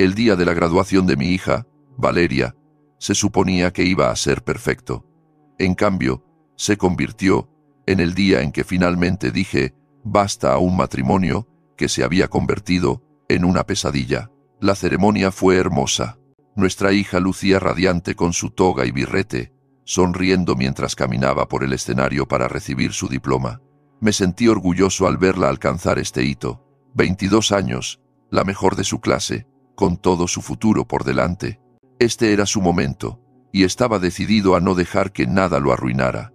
El día de la graduación de mi hija, Valeria, se suponía que iba a ser perfecto. En cambio, se convirtió en el día en que finalmente dije basta a un matrimonio que se había convertido en una pesadilla. La ceremonia fue hermosa. Nuestra hija lucía radiante con su toga y birrete, sonriendo mientras caminaba por el escenario para recibir su diploma. Me sentí orgulloso al verla alcanzar este hito. 22 años, la mejor de su clase, con todo su futuro por delante. Este era su momento, y estaba decidido a no dejar que nada lo arruinara.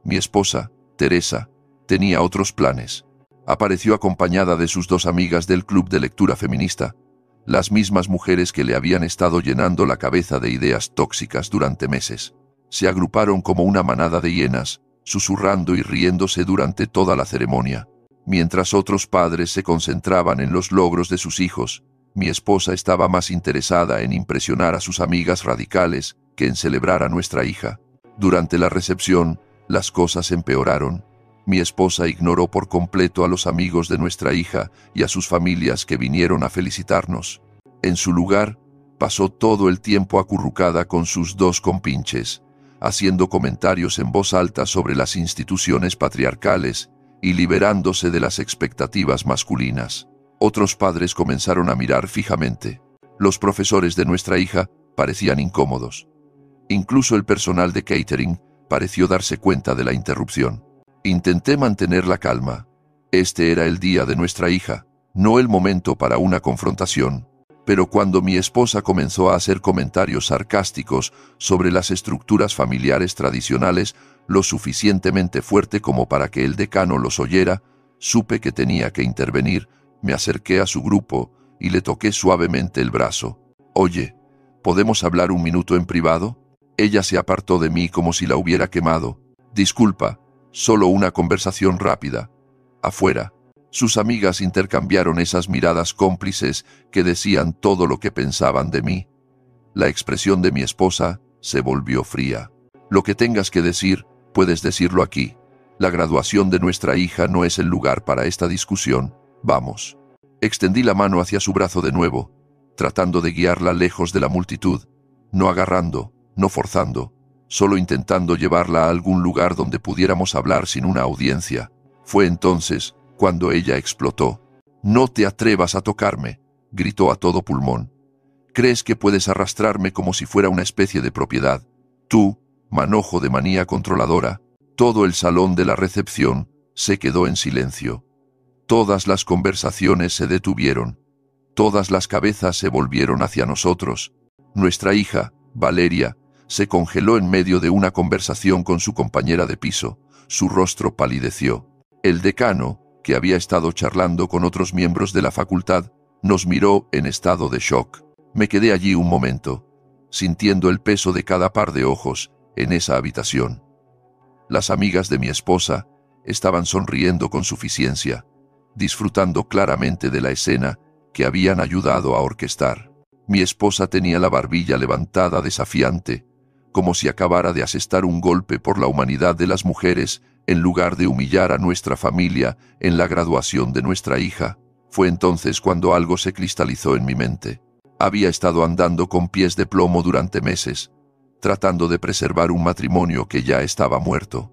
Mi esposa, Teresa, tenía otros planes. Apareció acompañada de sus 2 amigas del club de lectura feminista, las mismas mujeres que le habían estado llenando la cabeza de ideas tóxicas durante meses. Se agruparon como una manada de hienas, susurrando y riéndose durante toda la ceremonia. Mientras otros padres se concentraban en los logros de sus hijos, mi esposa estaba más interesada en impresionar a sus amigas radicales que en celebrar a nuestra hija. Durante la recepción, las cosas empeoraron. Mi esposa ignoró por completo a los amigos de nuestra hija y a sus familias que vinieron a felicitarnos. En su lugar, pasó todo el tiempo acurrucada con sus 2 compinches, haciendo comentarios en voz alta sobre las instituciones patriarcales y liberándose de las expectativas masculinas. Otros padres comenzaron a mirar fijamente. Los profesores de nuestra hija parecían incómodos. Incluso el personal de catering pareció darse cuenta de la interrupción. Intenté mantener la calma. Este era el día de nuestra hija, no el momento para una confrontación. Pero cuando mi esposa comenzó a hacer comentarios sarcásticos sobre las estructuras familiares tradicionales, lo suficientemente fuerte como para que el decano los oyera, supe que tenía que intervenir. Me acerqué a su grupo y le toqué suavemente el brazo. «Oye, ¿podemos hablar un minuto en privado?» Ella se apartó de mí como si la hubiera quemado. «Disculpa, solo una conversación rápida. Afuera». Sus amigas intercambiaron esas miradas cómplices que decían todo lo que pensaban de mí. La expresión de mi esposa se volvió fría. «Lo que tengas que decir, puedes decirlo aquí. La graduación de nuestra hija no es el lugar para esta discusión. Vamos». Extendí la mano hacia su brazo de nuevo, tratando de guiarla lejos de la multitud, no agarrando, no forzando, solo intentando llevarla a algún lugar donde pudiéramos hablar sin una audiencia. Fue entonces cuando ella explotó. «No te atrevas a tocarme», gritó a todo pulmón. «¿Crees que puedes arrastrarme como si fuera una especie de propiedad? Tú, manojo de manía controladora». Todo el salón de la recepción se quedó en silencio. Todas las conversaciones se detuvieron. Todas las cabezas se volvieron hacia nosotros. Nuestra hija, Valeria, se congeló en medio de una conversación con su compañera de piso. Su rostro palideció. El decano, que había estado charlando con otros miembros de la facultad, nos miró en estado de shock. Me quedé allí un momento, sintiendo el peso de cada par de ojos en esa habitación. Las amigas de mi esposa estaban sonriendo con suficiencia, disfrutando claramente de la escena que habían ayudado a orquestar. Mi esposa tenía la barbilla levantada desafiante, como si acabara de asestar un golpe por la humanidad de las mujeres en lugar de humillar a nuestra familia en la graduación de nuestra hija. Fue entonces cuando algo se cristalizó en mi mente. Había estado andando con pies de plomo durante meses, tratando de preservar un matrimonio que ya estaba muerto.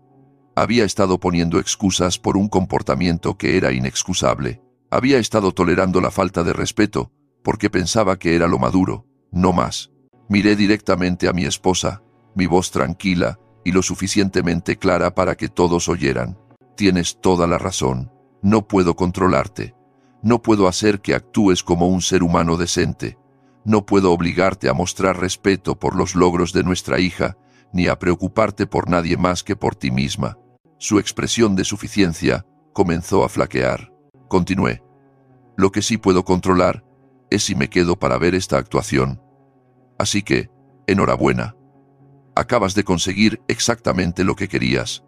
Había estado poniendo excusas por un comportamiento que era inexcusable. Había estado tolerando la falta de respeto porque pensaba que era lo maduro, no más. Miré directamente a mi esposa, mi voz tranquila y lo suficientemente clara para que todos oyeran. «Tienes toda la razón. No puedo controlarte. No puedo hacer que actúes como un ser humano decente. No puedo obligarte a mostrar respeto por los logros de nuestra hija, ni a preocuparte por nadie más que por ti misma». Su expresión de suficiencia comenzó a flaquear. Continué. «Lo que sí puedo controlar es si me quedo para ver esta actuación. Así que, enhorabuena. Acabas de conseguir exactamente lo que querías.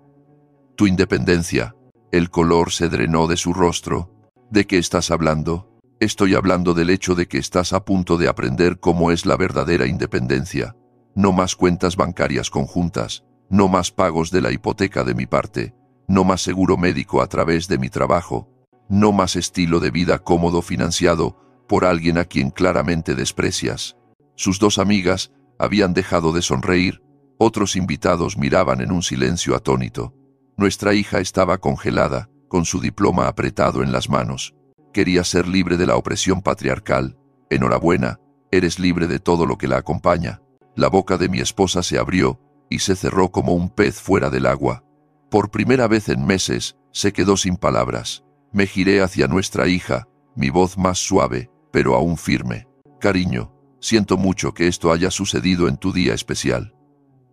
Tu independencia». El color se drenó de su rostro. «¿De qué estás hablando?» «Estoy hablando del hecho de que estás a punto de aprender cómo es la verdadera independencia. No más cuentas bancarias conjuntas, no más pagos de la hipoteca de mi parte, no más seguro médico a través de mi trabajo, no más estilo de vida cómodo financiado por alguien a quien claramente desprecias. Sus dos amigas habían dejado de sonreír, otros invitados miraban en un silencio atónito. Nuestra hija estaba congelada, con su diploma apretado en las manos. Quería ser libre de la opresión patriarcal. Enhorabuena, eres libre de todo lo que la acompaña. La boca de mi esposa se abrió y se cerró como un pez fuera del agua. Por primera vez en meses, se quedó sin palabras. Me giré hacia nuestra hija, mi voz más suave, pero aún firme. Cariño, siento mucho que esto haya sucedido en tu día especial.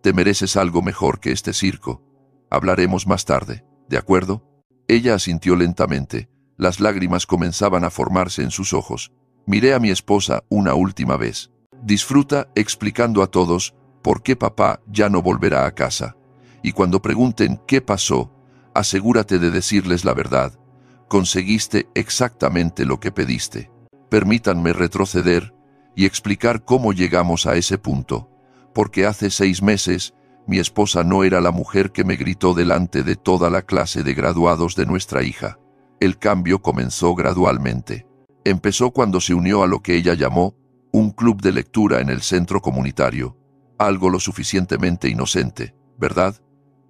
Te mereces algo mejor que este circo. Hablaremos más tarde, ¿de acuerdo? Ella asintió lentamente. Las lágrimas comenzaban a formarse en sus ojos. Miré a mi esposa una última vez. Disfruta explicando a todos por qué papá ya no volverá a casa. Y cuando pregunten qué pasó, asegúrate de decirles la verdad. Conseguiste exactamente lo que pediste. Permítanme retroceder y explicar cómo llegamos a ese punto. Porque hace 6 meses, mi esposa no era la mujer que me gritó delante de toda la clase de graduados de nuestra hija. El cambio comenzó gradualmente. Empezó cuando se unió a lo que ella llamó un club de lectura en el centro comunitario. Algo lo suficientemente inocente, ¿verdad?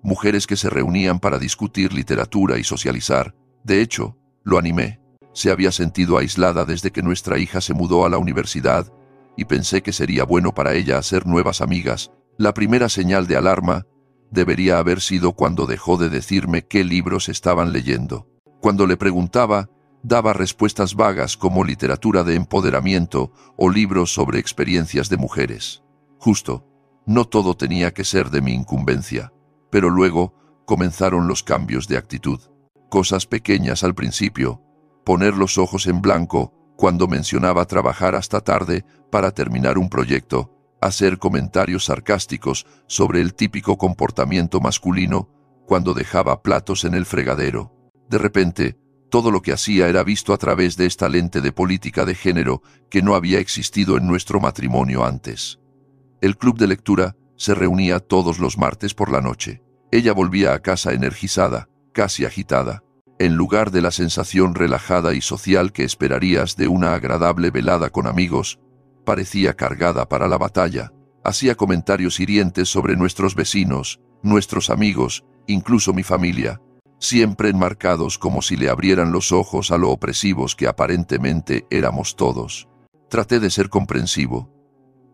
Mujeres que se reunían para discutir literatura y socializar. De hecho, lo animé. Se había sentido aislada desde que nuestra hija se mudó a la universidad y pensé que sería bueno para ella hacer nuevas amigas. La primera señal de alarma debería haber sido cuando dejó de decirme qué libros estaban leyendo. Cuando le preguntaba, daba respuestas vagas como literatura de empoderamiento o libros sobre experiencias de mujeres. Justo, no todo tenía que ser de mi incumbencia, pero luego comenzaron los cambios de actitud. Cosas pequeñas al principio, poner los ojos en blanco cuando mencionaba trabajar hasta tarde para terminar un proyecto, hacer comentarios sarcásticos sobre el típico comportamiento masculino cuando dejaba platos en el fregadero. De repente, todo lo que hacía era visto a través de esta lente de política de género que no había existido en nuestro matrimonio antes. El club de lectura se reunía todos los martes por la noche. Ella volvía a casa energizada, casi agitada. En lugar de la sensación relajada y social que esperarías de una agradable velada con amigos, parecía cargada para la batalla. Hacía comentarios hirientes sobre nuestros vecinos, nuestros amigos, incluso mi familia, siempre enmarcados como si le abrieran los ojos a lo opresivos que aparentemente éramos todos. Traté de ser comprensivo.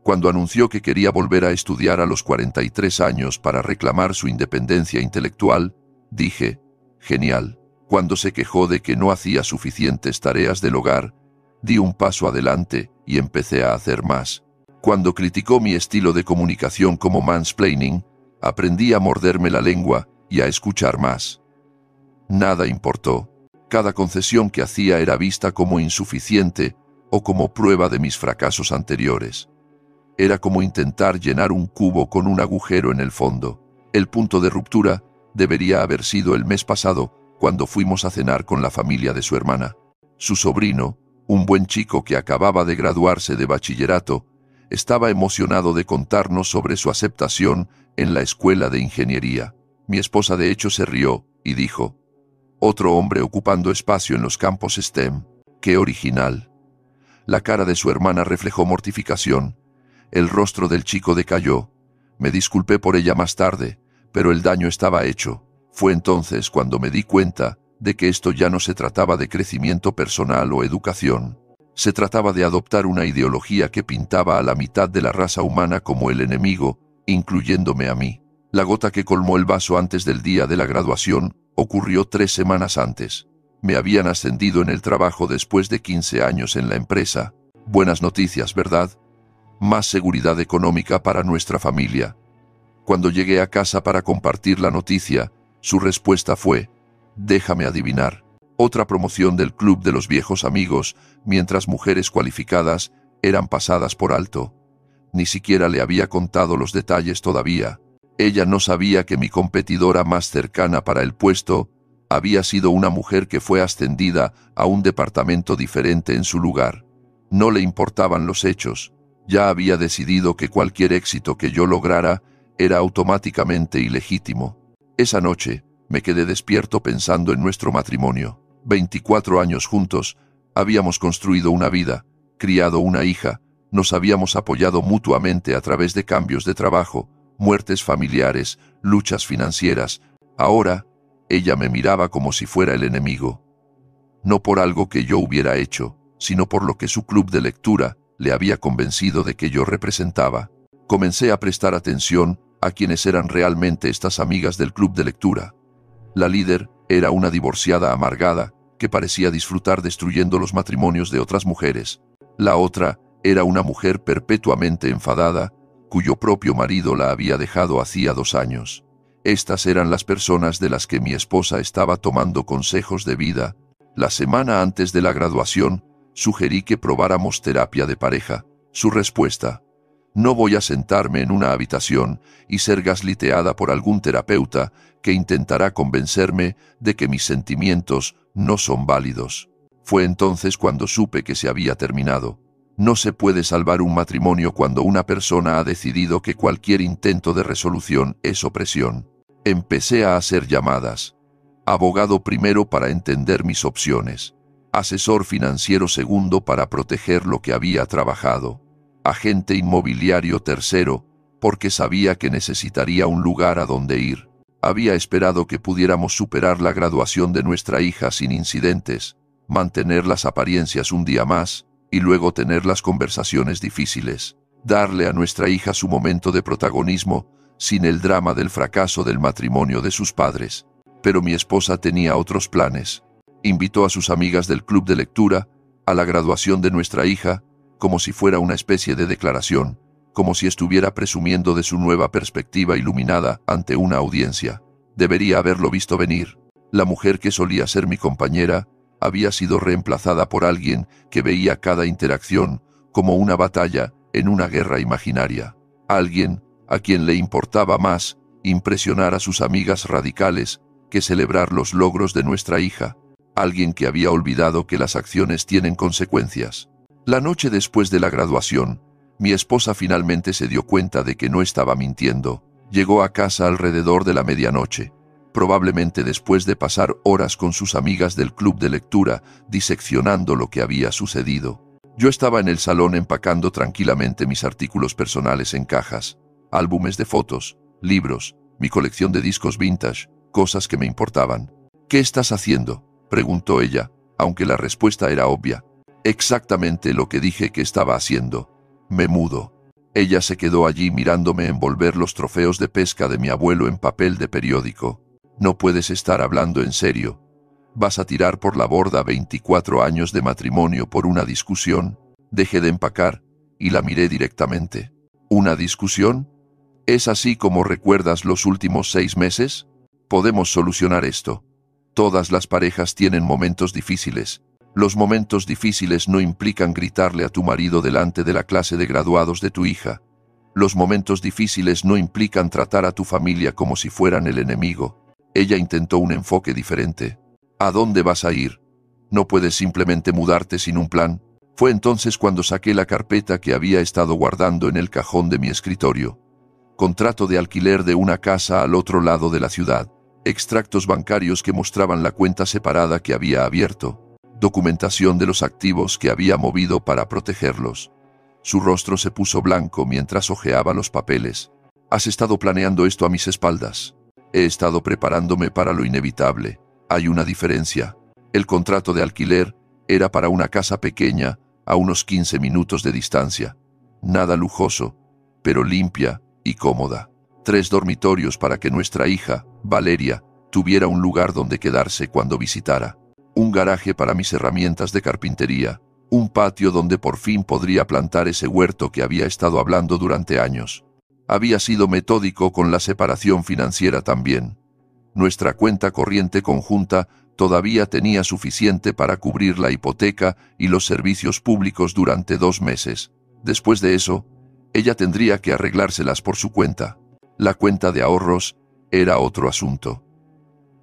Cuando anunció que quería volver a estudiar a los 43 años para reclamar su independencia intelectual, dije, genial. Cuando se quejó de que no hacía suficientes tareas del hogar, di un paso adelante y empecé a hacer más. Cuando criticó mi estilo de comunicación como mansplaining, aprendí a morderme la lengua y a escuchar más. Nada importó. Cada concesión que hacía era vista como insuficiente o como prueba de mis fracasos anteriores. Era como intentar llenar un cubo con un agujero en el fondo. El punto de ruptura debería haber sido el mes pasado, cuando fuimos a cenar con la familia de su hermana. Su sobrino, un buen chico que acababa de graduarse de bachillerato, estaba emocionado de contarnos sobre su aceptación en la escuela de ingeniería. Mi esposa de hecho se rió y dijo, «Otro hombre ocupando espacio en los campos STEM. ¡Qué original!». La cara de su hermana reflejó mortificación. El rostro del chico decayó. Me disculpé por ella más tarde, pero el daño estaba hecho. Fue entonces cuando me di cuenta de que esto ya no se trataba de crecimiento personal o educación. Se trataba de adoptar una ideología que pintaba a la mitad de la raza humana como el enemigo, incluyéndome a mí. La gota que colmó el vaso antes del día de la graduación ocurrió 3 semanas antes. Me habían ascendido en el trabajo después de 15 años en la empresa. Buenas noticias, ¿verdad? Más seguridad económica para nuestra familia. Cuando llegué a casa para compartir la noticia, su respuesta fue, «Déjame adivinar, otra promoción del club de los viejos amigos, mientras mujeres cualificadas eran pasadas por alto». Ni siquiera le había contado los detalles todavía. Ella no sabía que mi competidora más cercana para el puesto había sido una mujer que fue ascendida a un departamento diferente en su lugar. No le importaban los hechos. Ya había decidido que cualquier éxito que yo lograra era automáticamente ilegítimo. Esa noche me quedé despierto pensando en nuestro matrimonio. 24 años juntos, habíamos construido una vida, criado una hija, nos habíamos apoyado mutuamente a través de cambios de trabajo, muertes familiares, luchas financieras. Ahora, ella me miraba como si fuera el enemigo. No por algo que yo hubiera hecho, sino por lo que su club de lectura le había convencido de que yo representaba. Comencé a prestar atención a quienes eran realmente estas amigas del club de lectura. La líder era una divorciada amargada que parecía disfrutar destruyendo los matrimonios de otras mujeres. La otra era una mujer perpetuamente enfadada, cuyo propio marido la había dejado hacía 2 años. Estas eran las personas de las que mi esposa estaba tomando consejos de vida. La semana antes de la graduación, sugerí que probáramos terapia de pareja. Su respuesta: no voy a sentarme en una habitación y ser gasliteada por algún terapeuta que intentará convencerme de que mis sentimientos no son válidos. Fue entonces cuando supe que se había terminado. No se puede salvar un matrimonio cuando una persona ha decidido que cualquier intento de resolución es opresión. Empecé a hacer llamadas. Abogado primero para entender mis opciones. Asesor financiero segundo para proteger lo que había trabajado. Agente inmobiliario tercero, porque sabía que necesitaría un lugar a donde ir. Había esperado que pudiéramos superar la graduación de nuestra hija sin incidentes, mantener las apariencias un día más, y luego tener las conversaciones difíciles. Darle a nuestra hija su momento de protagonismo, sin el drama del fracaso del matrimonio de sus padres. Pero mi esposa tenía otros planes. Invitó a sus amigas del club de lectura a la graduación de nuestra hija, como si fuera una especie de declaración, como si estuviera presumiendo de su nueva perspectiva iluminada ante una audiencia. Debería haberlo visto venir. La mujer que solía ser mi compañera había sido reemplazada por alguien que veía cada interacción como una batalla en una guerra imaginaria. Alguien a quien le importaba más impresionar a sus amigas radicales que celebrar los logros de nuestra hija. Alguien que había olvidado que las acciones tienen consecuencias. La noche después de la graduación, mi esposa finalmente se dio cuenta de que no estaba mintiendo. Llegó a casa alrededor de la medianoche, probablemente después de pasar horas con sus amigas del club de lectura, diseccionando lo que había sucedido. Yo estaba en el salón empacando tranquilamente mis artículos personales en cajas, álbumes de fotos, libros, mi colección de discos vintage, cosas que me importaban. «¿Qué estás haciendo?», preguntó ella, aunque la respuesta era obvia. Exactamente lo que dije que estaba haciendo. Me mudo. Ella se quedó allí mirándome envolver los trofeos de pesca de mi abuelo en papel de periódico. No puedes estar hablando en serio. ¿Vas a tirar por la borda 24 años de matrimonio por una discusión? Dejé de empacar y la miré directamente. ¿Una discusión? ¿Es así como recuerdas los últimos 6 meses? Podemos solucionar esto. Todas las parejas tienen momentos difíciles. Los momentos difíciles no implican gritarle a tu marido delante de la clase de graduados de tu hija. Los momentos difíciles no implican tratar a tu familia como si fueran el enemigo. Ella intentó un enfoque diferente. ¿A dónde vas a ir? ¿No puedes simplemente mudarte sin un plan? Fue entonces cuando saqué la carpeta que había estado guardando en el cajón de mi escritorio. Contrato de alquiler de una casa al otro lado de la ciudad. Extractos bancarios que mostraban la cuenta separada que había abierto. Documentación de los activos que había movido para protegerlos. Su rostro se puso blanco mientras hojeaba los papeles. «Has estado planeando esto a mis espaldas». «He estado preparándome para lo inevitable. Hay una diferencia. El contrato de alquiler era para una casa pequeña, a unos 15 minutos de distancia. Nada lujoso, pero limpia y cómoda. 3 dormitorios para que nuestra hija, Valeria, tuviera un lugar donde quedarse cuando visitara. Un garaje para mis herramientas de carpintería. Un patio donde por fin podría plantar ese huerto que había estado hablando durante años. Había sido metódico con la separación financiera también. Nuestra cuenta corriente conjunta todavía tenía suficiente para cubrir la hipoteca y los servicios públicos durante 2 meses. Después de eso, ella tendría que arreglárselas por su cuenta. La cuenta de ahorros era otro asunto.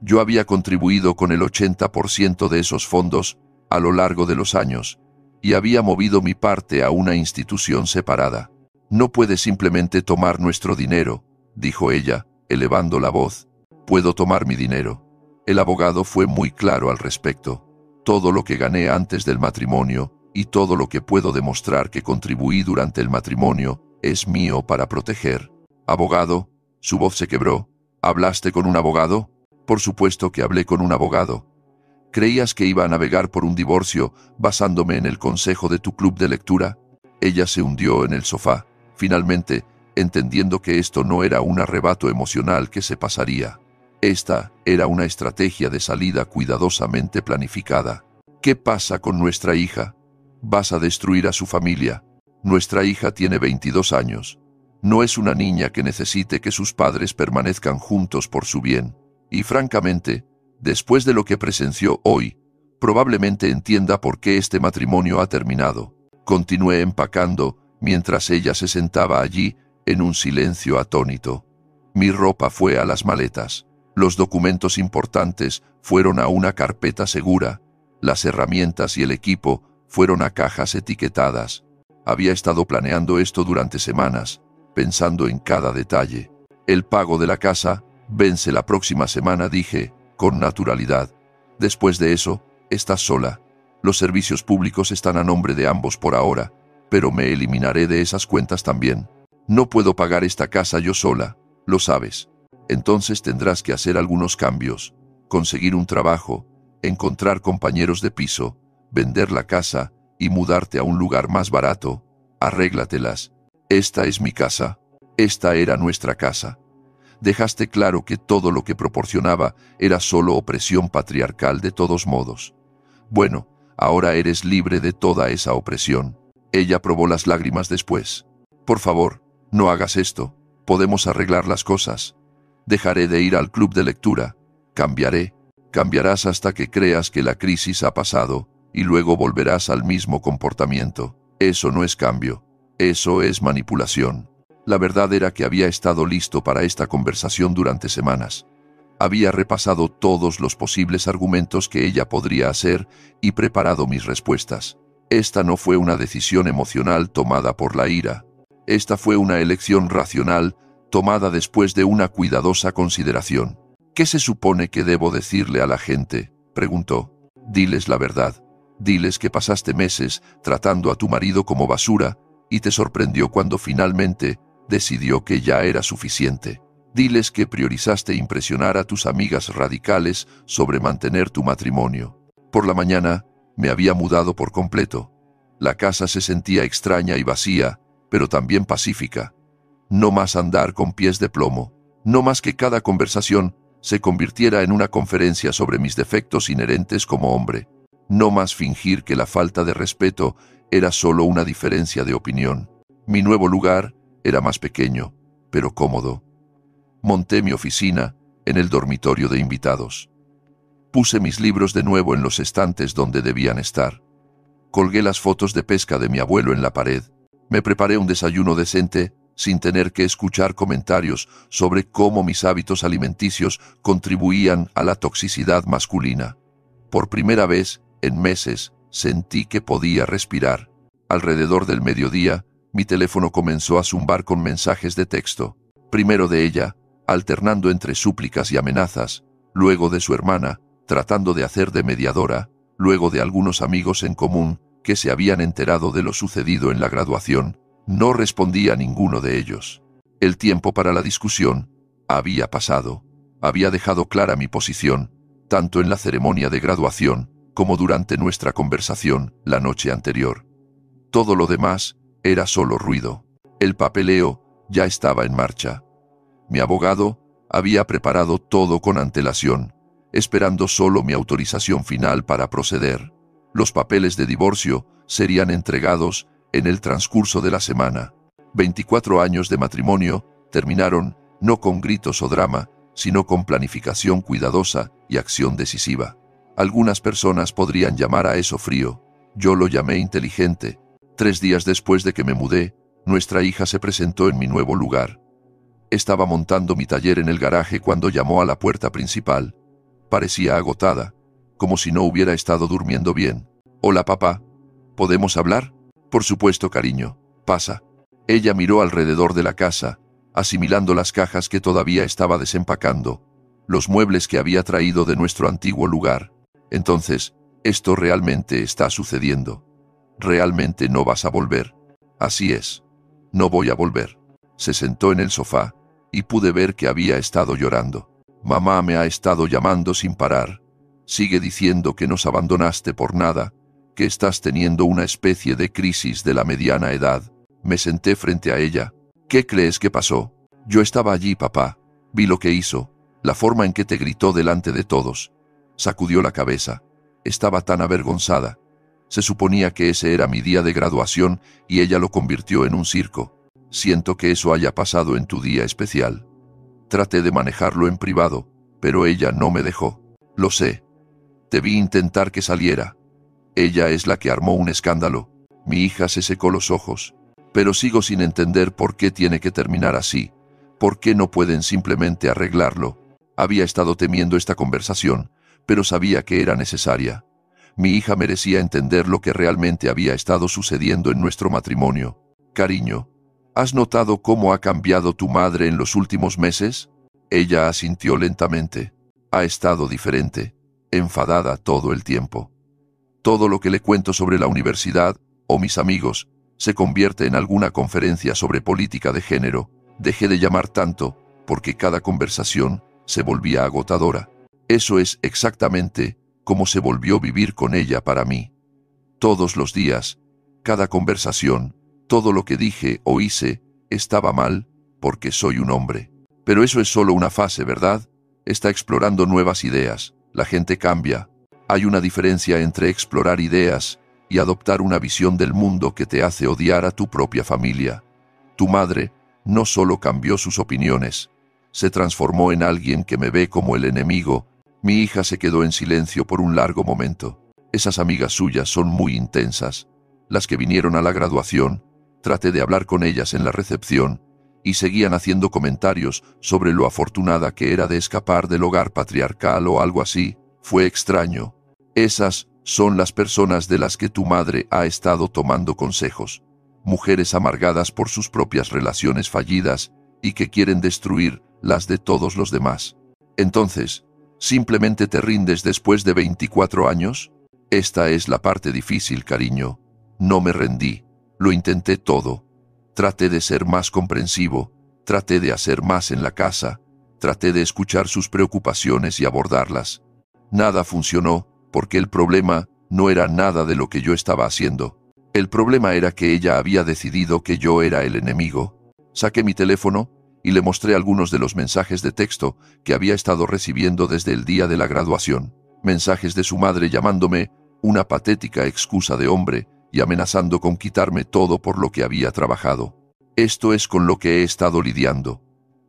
Yo había contribuido con el 80% de esos fondos a lo largo de los años y había movido mi parte a una institución separada. «No puedes simplemente tomar nuestro dinero», dijo ella, elevando la voz. «Puedo tomar mi dinero». El abogado fue muy claro al respecto. Todo lo que gané antes del matrimonio y todo lo que puedo demostrar que contribuí durante el matrimonio es mío para proteger. Abogado, su voz se quebró. ¿Hablaste con un abogado? Por supuesto que hablé con un abogado. ¿Creías que iba a navegar por un divorcio basándome en el consejo de tu club de lectura? Ella se hundió en el sofá, finalmente, entendiendo que esto no era un arrebato emocional que se pasaría. Esta era una estrategia de salida cuidadosamente planificada. ¿Qué pasa con nuestra hija? Vas a destruir a su familia. Nuestra hija tiene 22 años. No es una niña que necesite que sus padres permanezcan juntos por su bien. Y francamente, después de lo que presenció hoy, probablemente entienda por qué este matrimonio ha terminado. Continué empacando mientras ella se sentaba allí en un silencio atónito. Mi ropa fue a las maletas. Los documentos importantes fueron a una carpeta segura. Las herramientas y el equipo fueron a cajas etiquetadas. Había estado planeando esto durante semanas, pensando en cada detalle. El pago de la casa vence la próxima semana, dije, con naturalidad. Después de eso, estás sola. Los servicios públicos están a nombre de ambos por ahora, pero me eliminaré de esas cuentas también. No puedo pagar esta casa yo sola, lo sabes. Entonces tendrás que hacer algunos cambios, conseguir un trabajo, encontrar compañeros de piso, vender la casa y mudarte a un lugar más barato. Arréglatelas. Esta es mi casa. Esta era nuestra casa. Dejaste claro que todo lo que proporcionaba era solo opresión patriarcal de todos modos. Bueno, ahora eres libre de toda esa opresión. Ella probó las lágrimas después. Por favor, no hagas esto. Podemos arreglar las cosas. Dejaré de ir al club de lectura. Cambiaré. Cambiarás hasta que creas que la crisis ha pasado y luego volverás al mismo comportamiento. Eso no es cambio. Eso es manipulación. La verdad era que había estado listo para esta conversación durante semanas. Había repasado todos los posibles argumentos que ella podría hacer y preparado mis respuestas. Esta no fue una decisión emocional tomada por la ira. Esta fue una elección racional tomada después de una cuidadosa consideración. ¿Qué se supone que debo decirle a la gente?, preguntó. Diles la verdad. Diles que pasaste meses tratando a tu marido como basura y te sorprendió cuando finalmente decidió que ya era suficiente. Diles que priorizaste impresionar a tus amigas radicales sobre mantener tu matrimonio. Por la mañana me había mudado por completo. La casa se sentía extraña y vacía, pero también pacífica. No más andar con pies de plomo. No más que cada conversación se convirtiera en una conferencia sobre mis defectos inherentes como hombre. No más fingir que la falta de respeto era solo una diferencia de opinión. Mi nuevo lugar era más pequeño, pero cómodo. Monté mi oficina en el dormitorio de invitados. Puse mis libros de nuevo en los estantes donde debían estar. Colgué las fotos de pesca de mi abuelo en la pared. Me preparé un desayuno decente sin tener que escuchar comentarios sobre cómo mis hábitos alimenticios contribuían a la toxicidad masculina. Por primera vez en meses sentí que podía respirar. Alrededor del mediodía, mi teléfono comenzó a zumbar con mensajes de texto. Primero de ella, alternando entre súplicas y amenazas, luego de su hermana, tratando de hacer de mediadora, luego de algunos amigos en común que se habían enterado de lo sucedido en la graduación. No respondí a ninguno de ellos. El tiempo para la discusión había pasado. Había dejado clara mi posición, tanto en la ceremonia de graduación como durante nuestra conversación la noche anterior. Todo lo demás era solo ruido. El papeleo ya estaba en marcha. Mi abogado había preparado todo con antelación, esperando solo mi autorización final para proceder. Los papeles de divorcio serían entregados en el transcurso de la semana. 24 años de matrimonio terminaron no con gritos o drama, sino con planificación cuidadosa y acción decisiva. Algunas personas podrían llamar a eso frío. Yo lo llamé inteligente. 3 días después de que me mudé, nuestra hija se presentó en mi nuevo lugar. Estaba montando mi taller en el garaje cuando llamó a la puerta principal. Parecía agotada, como si no hubiera estado durmiendo bien. «Hola, papá. ¿Podemos hablar?» «Por supuesto, cariño. Pasa». Ella miró alrededor de la casa, asimilando las cajas que todavía estaba desempacando, los muebles que había traído de nuestro antiguo lugar. «Entonces, esto realmente está sucediendo». Realmente no vas a volver. Así es. No voy a volver. Se sentó en el sofá y pude ver que había estado llorando. Mamá me ha estado llamando sin parar. Sigue diciendo que nos abandonaste por nada, que estás teniendo una especie de crisis de la mediana edad. Me senté frente a ella. ¿Qué crees que pasó? Yo estaba allí, papá. Vi lo que hizo, la forma en que te gritó delante de todos. Sacudió la cabeza. Estaba tan avergonzada. Se suponía que ese era mi día de graduación y ella lo convirtió en un circo. Siento que eso haya pasado en tu día especial. Traté de manejarlo en privado, pero ella no me dejó. Lo sé. Te vi intentar que saliera. Ella es la que armó un escándalo. Mi hija se secó los ojos. Pero sigo sin entender por qué tiene que terminar así. ¿Por qué no pueden simplemente arreglarlo? Había estado temiendo esta conversación, pero sabía que era necesaria. Mi hija merecía entender lo que realmente había estado sucediendo en nuestro matrimonio. Cariño, ¿has notado cómo ha cambiado tu madre en los últimos meses? Ella asintió lentamente. Ha estado diferente, enfadada todo el tiempo. Todo lo que le cuento sobre la universidad, o mis amigos, se convierte en alguna conferencia sobre política de género. Dejé de llamar tanto, porque cada conversación se volvía agotadora. Eso es exactamente como se volvió vivir con ella para mí. Todos los días, cada conversación, todo lo que dije o hice, estaba mal, porque soy un hombre. Pero eso es solo una fase, ¿verdad? Está explorando nuevas ideas. La gente cambia. Hay una diferencia entre explorar ideas y adoptar una visión del mundo que te hace odiar a tu propia familia. Tu madre no solo cambió sus opiniones, se transformó en alguien que me ve como el enemigo. Mi hija se quedó en silencio por un largo momento. Esas amigas suyas son muy intensas. Las que vinieron a la graduación, traté de hablar con ellas en la recepción, y seguían haciendo comentarios sobre lo afortunada que era de escapar del hogar patriarcal o algo así. Fue extraño. Esas son las personas de las que tu madre ha estado tomando consejos. Mujeres amargadas por sus propias relaciones fallidas y que quieren destruir las de todos los demás. Entonces, ¿simplemente te rindes después de 24 años? Esta es la parte difícil, cariño. No me rendí. Lo intenté todo. Traté de ser más comprensivo, traté de hacer más en la casa, traté de escuchar sus preocupaciones y abordarlas. Nada funcionó, porque el problema no era nada de lo que yo estaba haciendo. El problema era que ella había decidido que yo era el enemigo. Saqué mi teléfono y le mostré algunos de los mensajes de texto que había estado recibiendo desde el día de la graduación. Mensajes de su madre llamándome una patética excusa de hombre y amenazando con quitarme todo por lo que había trabajado. Esto es con lo que he estado lidiando.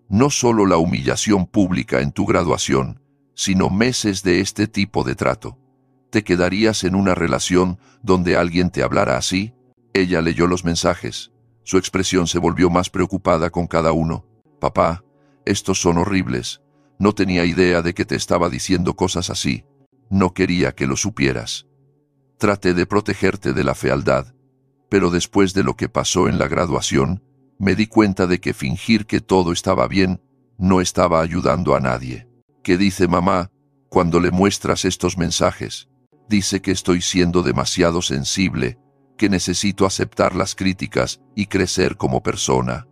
No solo la humillación pública en tu graduación, sino meses de este tipo de trato. ¿Te quedarías en una relación donde alguien te hablara así? Ella leyó los mensajes. Su expresión se volvió más preocupada con cada uno. Papá, estos son horribles. No tenía idea de que te estaba diciendo cosas así. No quería que lo supieras. Traté de protegerte de la fealdad, pero después de lo que pasó en la graduación, me di cuenta de que fingir que todo estaba bien no estaba ayudando a nadie. ¿Qué dice mamá cuando le muestras estos mensajes? Dice que estoy siendo demasiado sensible, que necesito aceptar las críticas y crecer como persona.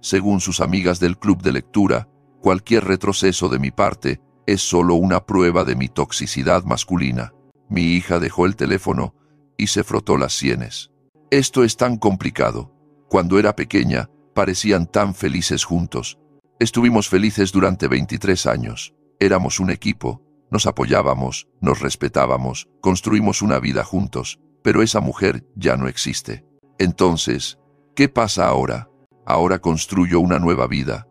Según sus amigas del club de lectura, cualquier retroceso de mi parte es solo una prueba de mi toxicidad masculina. Mi hija dejó el teléfono y se frotó las sienes. Esto es tan complicado. Cuando era pequeña, parecían tan felices juntos. Estuvimos felices durante 23 años. Éramos un equipo. Nos apoyábamos, nos respetábamos, construimos una vida juntos. Pero esa mujer ya no existe. Entonces, ¿qué pasa ahora? Ahora construyo una nueva vida.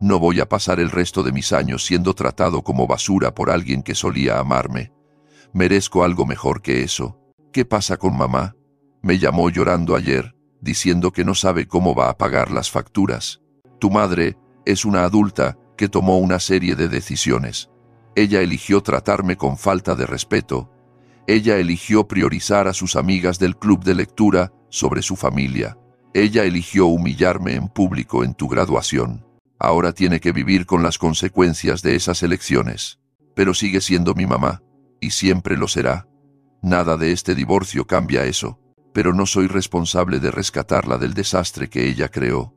No voy a pasar el resto de mis años siendo tratado como basura por alguien que solía amarme. Merezco algo mejor que eso. ¿Qué pasa con mamá? Me llamó llorando ayer, diciendo que no sabe cómo va a pagar las facturas. Tu madre es una adulta que tomó una serie de decisiones. Ella eligió tratarme con falta de respeto. Ella eligió priorizar a sus amigas del club de lectura sobre su familia. Ella eligió humillarme en público en tu graduación. Ahora tiene que vivir con las consecuencias de esas elecciones. Pero sigue siendo mi mamá, y siempre lo será. Nada de este divorcio cambia eso. pero no soy responsable de rescatarla del desastre que ella creó.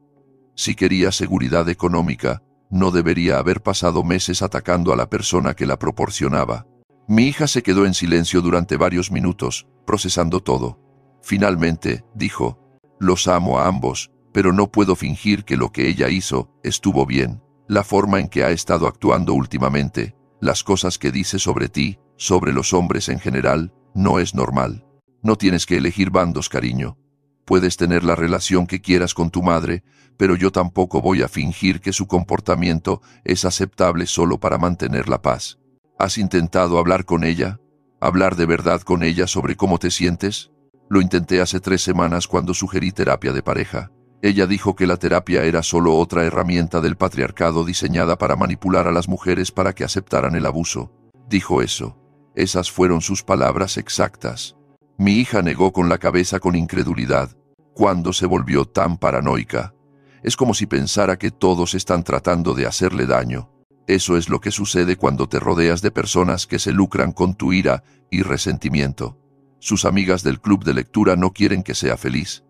Si quería seguridad económica, no debería haber pasado meses atacando a la persona que la proporcionaba. Mi hija se quedó en silencio durante varios minutos, procesando todo. Finalmente, dijo, los amo a ambos, pero no puedo fingir que lo que ella hizo estuvo bien. La forma en que ha estado actuando últimamente, las cosas que dice sobre ti, sobre los hombres en general, no es normal. No tienes que elegir bandos, cariño. Puedes tener la relación que quieras con tu madre, pero yo tampoco voy a fingir que su comportamiento es aceptable solo para mantener la paz. ¿Has intentado hablar con ella? ¿Hablar de verdad con ella sobre cómo te sientes? Lo intenté hace 3 semanas cuando sugerí terapia de pareja. Ella dijo que la terapia era solo otra herramienta del patriarcado diseñada para manipular a las mujeres para que aceptaran el abuso. Dijo eso. Esas fueron sus palabras exactas. Mi hija negó con la cabeza con incredulidad. ¿Cuándo se volvió tan paranoica? Es como si pensara que todos están tratando de hacerle daño. Eso es lo que sucede cuando te rodeas de personas que se lucran con tu ira y resentimiento. Sus amigas del club de lectura no quieren que sea feliz.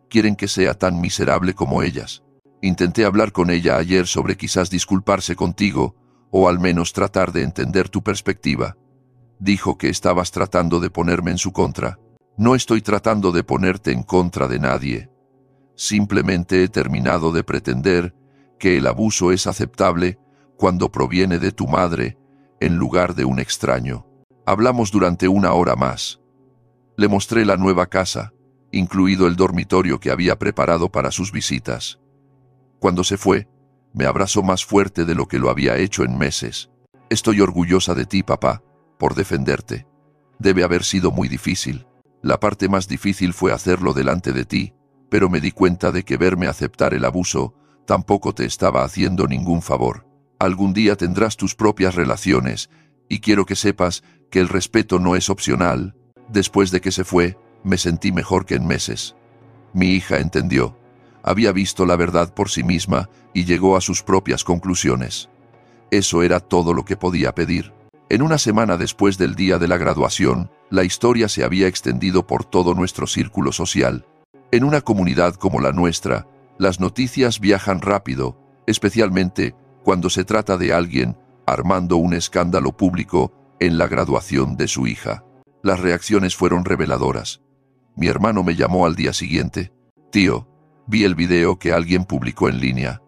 Quieren que sea tan miserable como ellas. Intenté hablar con ella ayer sobre quizás disculparse contigo, o al menos tratar de entender tu perspectiva. Dijo que estabas tratando de ponerme en su contra. No estoy tratando de ponerte en contra de nadie. Simplemente he terminado de pretender que el abuso es aceptable cuando proviene de tu madre, en lugar de un extraño. Hablamos durante 1 hora más. Le mostré la nueva casa, incluido el dormitorio que había preparado para sus visitas. Cuando se fue, me abrazó más fuerte de lo que lo había hecho en meses. Estoy orgullosa de ti, papá, por defenderte. Debe haber sido muy difícil. La parte más difícil fue hacerlo delante de ti, pero me di cuenta de que verme aceptar el abuso tampoco te estaba haciendo ningún favor. Algún día tendrás tus propias relaciones, y quiero que sepas que el respeto no es opcional. Después de que se fue, me sentí mejor que en meses. Mi hija entendió. Había visto la verdad por sí misma y llegó a sus propias conclusiones. Eso era todo lo que podía pedir. En una semana después del día de la graduación, la historia se había extendido por todo nuestro círculo social. En una comunidad como la nuestra, las noticias viajan rápido, especialmente cuando se trata de alguien armando un escándalo público en la graduación de su hija. Las reacciones fueron reveladoras. Mi hermano me llamó al día siguiente. Tío, vi el video que alguien publicó en línea.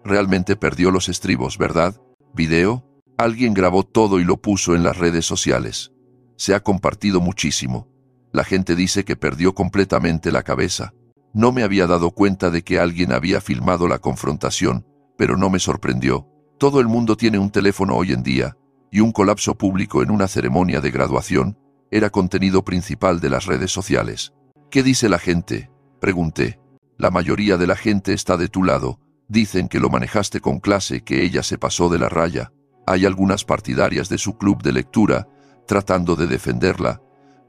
Realmente perdió los estribos, ¿verdad? ¿Video? Alguien grabó todo y lo puso en las redes sociales. Se ha compartido muchísimo. La gente dice que perdió completamente la cabeza. No me había dado cuenta de que alguien había filmado la confrontación, pero no me sorprendió. Todo el mundo tiene un teléfono hoy en día, y un colapso público en una ceremonia de graduación era contenido principal de las redes sociales. ¿Qué dice la gente?, pregunté. La mayoría de la gente está de tu lado. Dicen que lo manejaste con clase, que ella se pasó de la raya. Hay algunas partidarias de su club de lectura tratando de defenderla,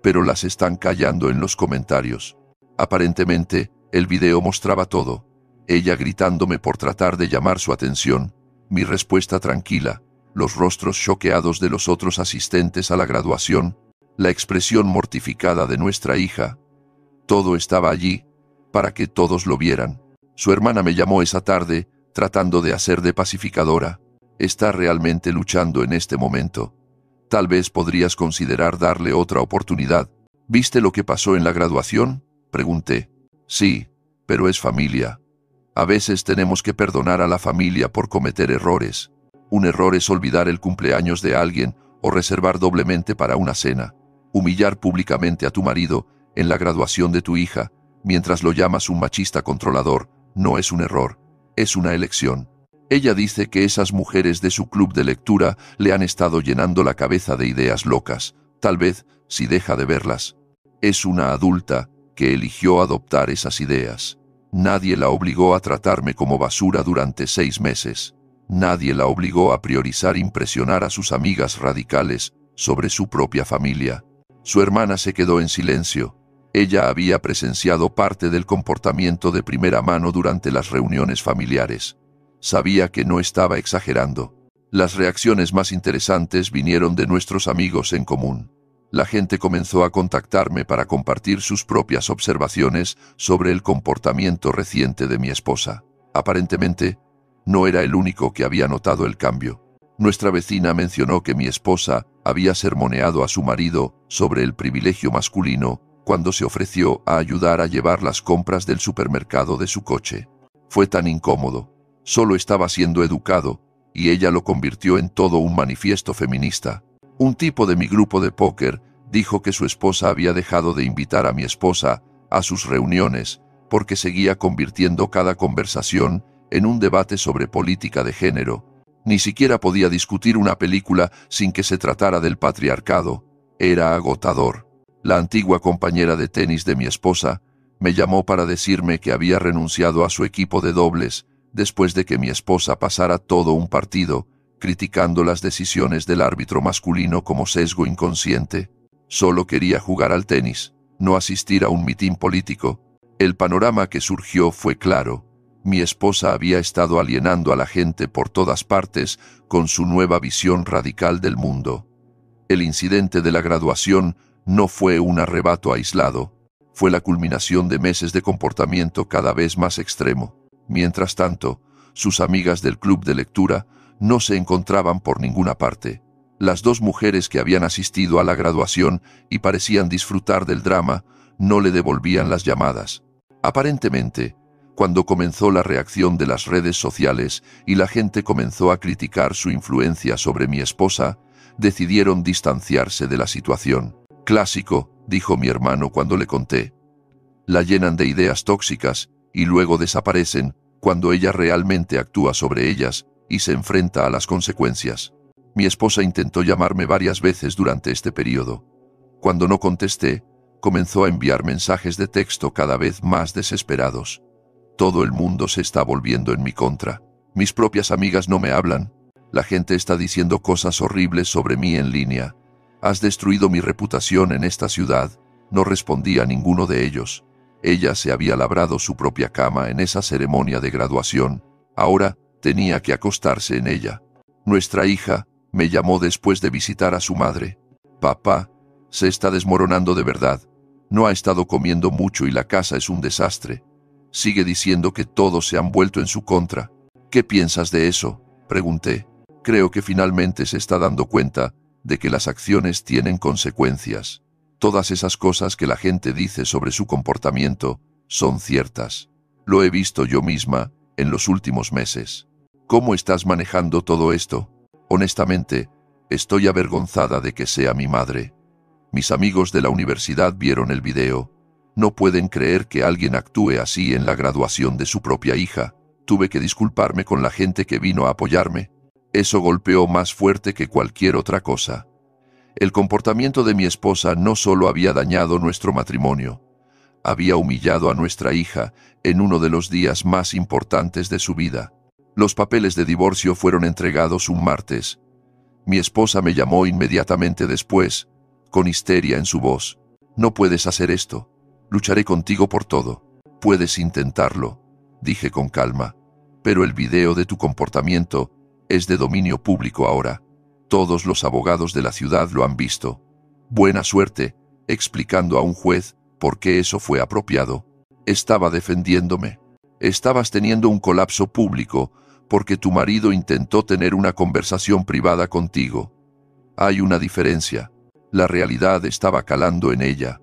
pero las están callando en los comentarios. Aparentemente, el video mostraba todo. Ella gritándome por tratar de llamar su atención, mi respuesta tranquila, los rostros choqueados de los otros asistentes a la graduación, la expresión mortificada de nuestra hija. Todo estaba allí, para que todos lo vieran. Su hermana me llamó esa tarde, tratando de hacer de pacificadora. Está realmente luchando en este momento. Tal vez podrías considerar darle otra oportunidad. ¿Viste lo que pasó en la graduación?, pregunté. Sí, pero es familia. A veces tenemos que perdonar a la familia por cometer errores. Un error es olvidar el cumpleaños de alguien o reservar doblemente para una cena. Humillar públicamente a tu marido en la graduación de tu hija, mientras lo llamas un machista controlador, no es un error, es una elección. Ella dice que esas mujeres de su club de lectura le han estado llenando la cabeza de ideas locas, tal vez si deja de verlas. Es una adulta que eligió adoptar esas ideas. Nadie la obligó a tratarme como basura durante 6 meses. Nadie la obligó a priorizar impresionar a sus amigas radicales sobre su propia familia. Su hermana se quedó en silencio. Ella había presenciado parte del comportamiento de primera mano durante las reuniones familiares. Sabía que no estaba exagerando. Las reacciones más interesantes vinieron de nuestros amigos en común. La gente comenzó a contactarme para compartir sus propias observaciones sobre el comportamiento reciente de mi esposa. Aparentemente, no era el único que había notado el cambio. Nuestra vecina mencionó que mi esposa había sermoneado a su marido sobre el privilegio masculino cuando se ofreció a ayudar a llevar las compras del supermercado de su coche. Fue tan incómodo. Solo estaba siendo educado, y ella lo convirtió en todo un manifiesto feminista. Un tipo de mi grupo de póker dijo que su esposa había dejado de invitar a mi esposa a sus reuniones porque seguía convirtiendo cada conversación en un debate sobre política de género. Ni siquiera podía discutir una película sin que se tratara del patriarcado. Era agotador. La antigua compañera de tenis de mi esposa me llamó para decirme que había renunciado a su equipo de dobles después de que mi esposa pasara todo un partido criticando las decisiones del árbitro masculino como sesgo inconsciente. Solo quería jugar al tenis, no asistir a un mitin político. El panorama que surgió fue claro. Mi esposa había estado alienando a la gente por todas partes con su nueva visión radical del mundo. El incidente de la graduación no fue un arrebato aislado, fue la culminación de meses de comportamiento cada vez más extremo. Mientras tanto, sus amigas del club de lectura no se encontraban por ninguna parte. Las dos mujeres que habían asistido a la graduación y parecían disfrutar del drama no le devolvían las llamadas. Aparentemente, cuando comenzó la reacción de las redes sociales y la gente comenzó a criticar su influencia sobre mi esposa, decidieron distanciarse de la situación. Clásico, dijo mi hermano cuando le conté. La llenan de ideas tóxicas y luego desaparecen cuando ella realmente actúa sobre ellas y se enfrenta a las consecuencias. Mi esposa intentó llamarme varias veces durante este periodo. Cuando no contesté, comenzó a enviar mensajes de texto cada vez más desesperados. Todo el mundo se está volviendo en mi contra. Mis propias amigas no me hablan. La gente está diciendo cosas horribles sobre mí en línea. Has destruido mi reputación en esta ciudad. No respondí a ninguno de ellos. Ella se había labrado su propia cama en esa ceremonia de graduación. Ahora tenía que acostarse en ella. Nuestra hija me llamó después de visitar a su madre. Papá, se está desmoronando de verdad. No ha estado comiendo mucho y la casa es un desastre. Sigue diciendo que todos se han vuelto en su contra. ¿Qué piensas de eso?, pregunté. Creo que finalmente se está dando cuenta de que las acciones tienen consecuencias. Todas esas cosas que la gente dice sobre su comportamiento son ciertas. Lo he visto yo misma en los últimos meses. ¿Cómo estás manejando todo esto? Honestamente, estoy avergonzada de que sea mi madre. Mis amigos de la universidad vieron el video. No pueden creer que alguien actúe así en la graduación de su propia hija. Tuve que disculparme con la gente que vino a apoyarme. Eso golpeó más fuerte que cualquier otra cosa. El comportamiento de mi esposa no solo había dañado nuestro matrimonio, había humillado a nuestra hija en uno de los días más importantes de su vida. Los papeles de divorcio fueron entregados un martes. Mi esposa me llamó inmediatamente después, con histeria en su voz. No puedes hacer esto. Lucharé contigo por todo. Puedes intentarlo, dije con calma. Pero el video de tu comportamiento es de dominio público ahora. Todos los abogados de la ciudad lo han visto. Buena suerte, explicando a un juez por qué eso fue apropiado. Estaba defendiéndome. Estabas teniendo un colapso público porque tu marido intentó tener una conversación privada contigo. Hay una diferencia. La realidad estaba calando en ella.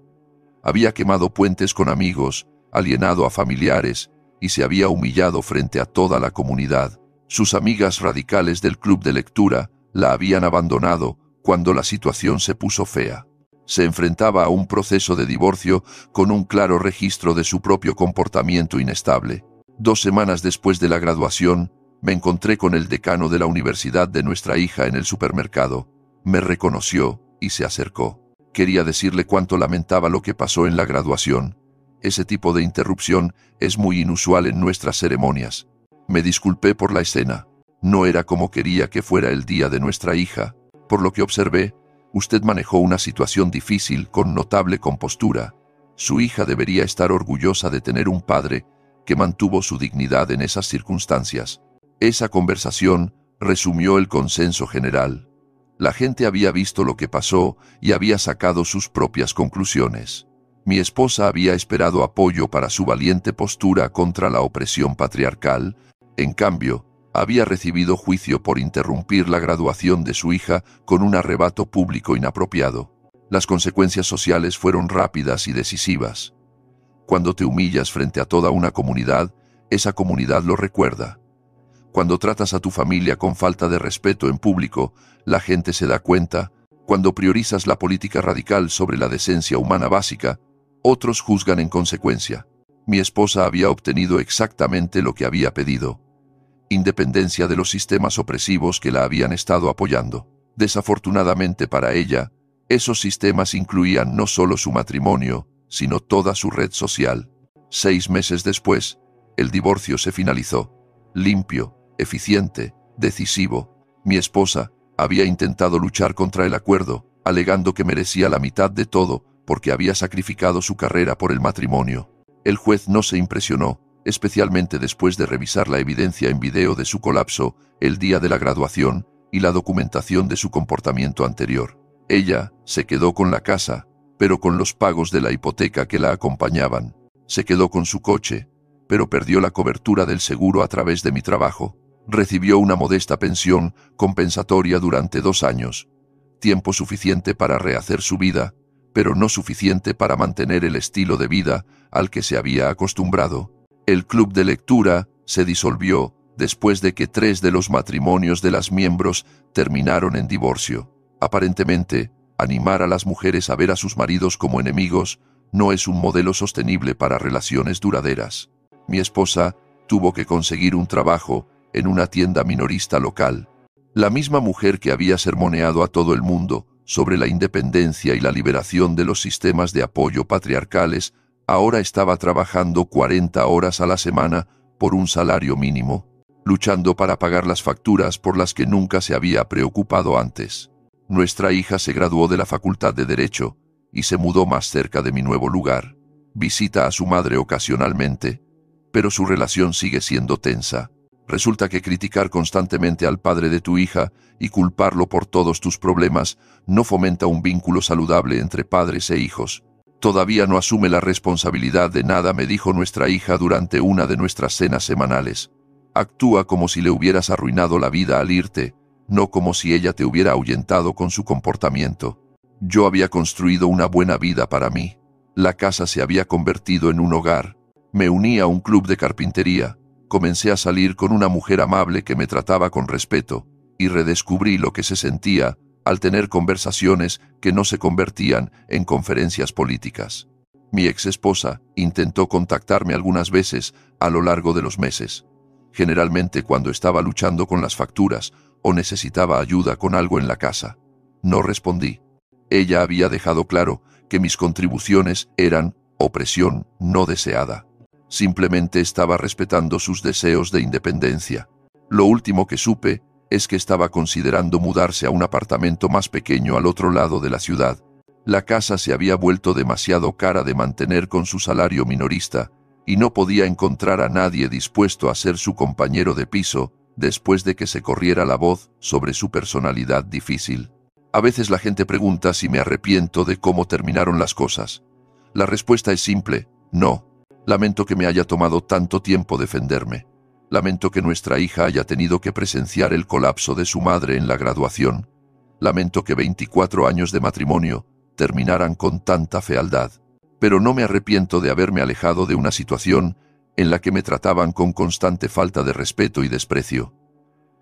Había quemado puentes con amigos, alienado a familiares y se había humillado frente a toda la comunidad. Sus amigas radicales del club de lectura la habían abandonado cuando la situación se puso fea. Se enfrentaba a un proceso de divorcio con un claro registro de su propio comportamiento inestable. 2 semanas después de la graduación, me encontré con el decano de la universidad de nuestra hija en el supermercado. Me reconoció y se acercó. Quería decirle cuánto lamentaba lo que pasó en la graduación. Ese tipo de interrupción es muy inusual en nuestras ceremonias. Me disculpé por la escena. No era como quería que fuera el día de nuestra hija. Por lo que observé, usted manejó una situación difícil con notable compostura. Su hija debería estar orgullosa de tener un padre que mantuvo su dignidad en esas circunstancias. Esa conversación resumió el consenso general. La gente había visto lo que pasó y había sacado sus propias conclusiones. Mi esposa había esperado apoyo para su valiente postura contra la opresión patriarcal. En cambio, había recibido juicio por interrumpir la graduación de su hija con un arrebato público inapropiado. Las consecuencias sociales fueron rápidas y decisivas. Cuando te humillas frente a toda una comunidad, esa comunidad lo recuerda. Cuando tratas a tu familia con falta de respeto en público, la gente se da cuenta. Cuando priorizas la política radical sobre la decencia humana básica, otros juzgan en consecuencia. Mi esposa había obtenido exactamente lo que había pedido: independencia de los sistemas opresivos que la habían estado apoyando. Desafortunadamente para ella, esos sistemas incluían no solo su matrimonio, sino toda su red social. 6 meses después, el divorcio se finalizó. Limpio, eficiente, decisivo. Mi esposa había intentado luchar contra el acuerdo, alegando que merecía la mitad de todo porque había sacrificado su carrera por el matrimonio. El juez no se impresionó, especialmente después de revisar la evidencia en video de su colapso el día de la graduación y la documentación de su comportamiento anterior. Ella se quedó con la casa, pero con los pagos de la hipoteca que la acompañaban. Se quedó con su coche, pero perdió la cobertura del seguro a través de mi trabajo. Recibió una modesta pensión compensatoria durante 2 años, tiempo suficiente para rehacer su vida, pero no suficiente para mantener el estilo de vida al que se había acostumbrado. El club de lectura se disolvió después de que 3 de los matrimonios de las miembros terminaron en divorcio. Aparentemente, animar a las mujeres a ver a sus maridos como enemigos no es un modelo sostenible para relaciones duraderas. Mi esposa tuvo que conseguir un trabajo en una tienda minorista local. La misma mujer que había sermoneado a todo el mundo sobre la independencia y la liberación de los sistemas de apoyo patriarcales, ahora estaba trabajando 40 horas a la semana por un salario mínimo, luchando para pagar las facturas por las que nunca se había preocupado antes. Nuestra hija se graduó de la Facultad de Derecho y se mudó más cerca de mi nuevo lugar. Visita a su madre ocasionalmente, pero su relación sigue siendo tensa. Resulta que criticar constantemente al padre de tu hija y culparlo por todos tus problemas no fomenta un vínculo saludable entre padres e hijos. Todavía no asume la responsabilidad de nada, me dijo nuestra hija durante una de nuestras cenas semanales. Actúa como si le hubieras arruinado la vida al irte, no como si ella te hubiera ahuyentado con su comportamiento. Yo había construido una buena vida para mí. La casa se había convertido en un hogar. Me uní a un club de carpintería. Comencé a salir con una mujer amable que me trataba con respeto, y redescubrí lo que se sentía al tener conversaciones que no se convertían en conferencias políticas. Mi ex esposa intentó contactarme algunas veces a lo largo de los meses, generalmente cuando estaba luchando con las facturas o necesitaba ayuda con algo en la casa. No respondí. Ella había dejado claro que mis contribuciones eran opresión no deseada. Simplemente estaba respetando sus deseos de independencia. Lo último que supe es que estaba considerando mudarse a un apartamento más pequeño al otro lado de la ciudad. La casa se había vuelto demasiado cara de mantener con su salario minorista, y no podía encontrar a nadie dispuesto a ser su compañero de piso después de que se corriera la voz sobre su personalidad difícil. A veces la gente pregunta si me arrepiento de cómo terminaron las cosas. La respuesta es simple: no. Lamento que me haya tomado tanto tiempo defenderme. Lamento que nuestra hija haya tenido que presenciar el colapso de su madre en la graduación. Lamento que 24 años de matrimonio terminaran con tanta fealdad. Pero no me arrepiento de haberme alejado de una situación en la que me trataban con constante falta de respeto y desprecio.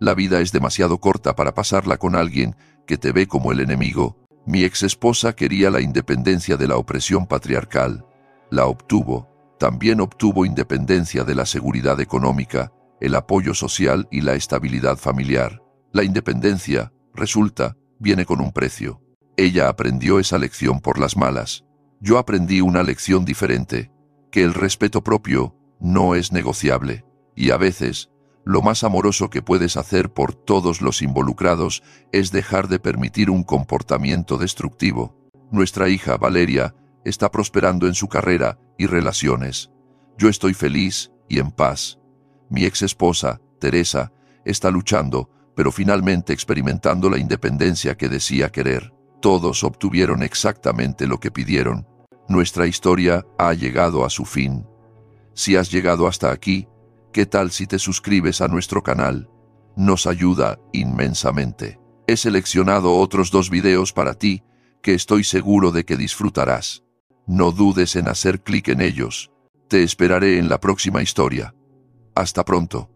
La vida es demasiado corta para pasarla con alguien que te ve como el enemigo. Mi ex esposa quería la independencia de la opresión patriarcal. La obtuvo. También obtuvo independencia de la seguridad económica, el apoyo social y la estabilidad familiar. La independencia, resulta, viene con un precio. Ella aprendió esa lección por las malas. Yo aprendí una lección diferente, que el respeto propio no es negociable, y a veces, lo más amoroso que puedes hacer por todos los involucrados es dejar de permitir un comportamiento destructivo. Nuestra hija, Valeria, está prosperando en su carrera y relaciones. Yo estoy feliz y en paz. Mi ex esposa, Teresa, está luchando pero finalmente experimentando la independencia que decía querer. Todos obtuvieron exactamente lo que pidieron. Nuestra historia ha llegado a su fin. Si has llegado hasta aquí, ¿qué tal si te suscribes a nuestro canal? Nos ayuda inmensamente. He seleccionado otros 2 videos para ti que estoy seguro de que disfrutarás. No dudes en hacer clic en ellos. Te esperaré en la próxima historia. Hasta pronto.